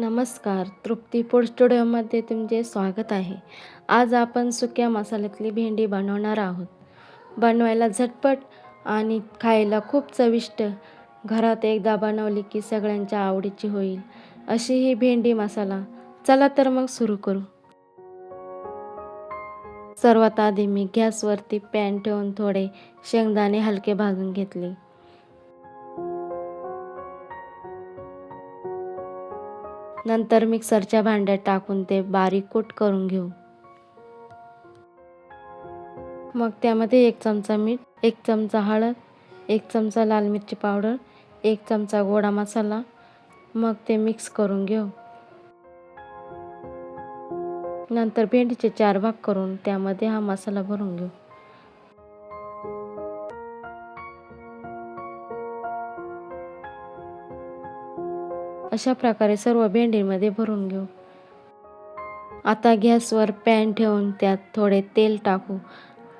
नमस्कार, तृप्ती फूड स्टुडिओमध्ये तुमचे स्वागत आहे. आज आपण सुक्या मसाल्यातली भेंडी बनवणार आहोत. बनवायला झटपट आणि खायला खूप चविष्ट. घरात एकदा बनवली की सगळ्यांच्या आवडीची होईल अशी ही भेंडी मसाला. चला तर मग सुरू करू. सर्वात आधी मी गॅसवरती पॅन ठेवून थोडे शेंगदाणे हलके भाजून घेतले. नंतर मिक्सरच्या भांड्यात टाकून ते बारीक कूट करून घेऊ. मग त्यामध्ये 1 चमचा मीठ, 1 चमचा हळद, 1 चमचा लाल मिरची पावडर, 1 चमचा गोडा मसाला, मग ते मिक्स करून घेऊ. नंतर भेंडीचे 4 भाग करून त्यामध्ये हा मसाला भरून घेऊ. अशा प्रकारे सर्व भेंडीमध्ये भरून घेऊ. आता गॅसवर पॅन ठेवून त्यात थोडे तेल टाकू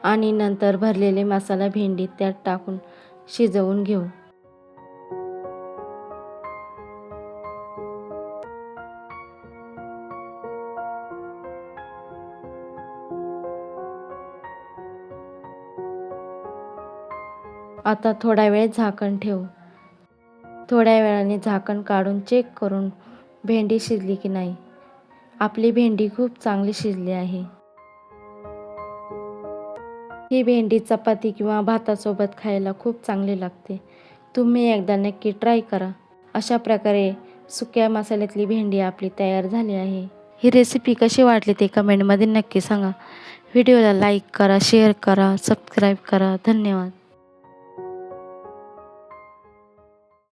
आणि नंतर भरलेले मसाला भेंडी त्यात टाकून शिजवून घेऊ. आता थोडा वेळ झाकण ठेवू. थोड्या वेळाने झाकण काढून चेक करून भेंडी शिजली की नाही. आपली भेंडी खूप चांगली शिजली आहे. ही भेंडी चपाती किंवा भातासोबत खायला खूप चांगली लागते. तुम्ही एकदा नक्की ट्राय करा. अशा प्रकारे सुक्या मसाल्यातली भेंडी आपली तयार झाली आहे. ही रेसिपी कशी वाटली ते कमेंटमध्ये नक्की सांगा. व्हिडिओला लाईक करा, शेअर करा, सबस्क्राईब करा. धन्यवाद.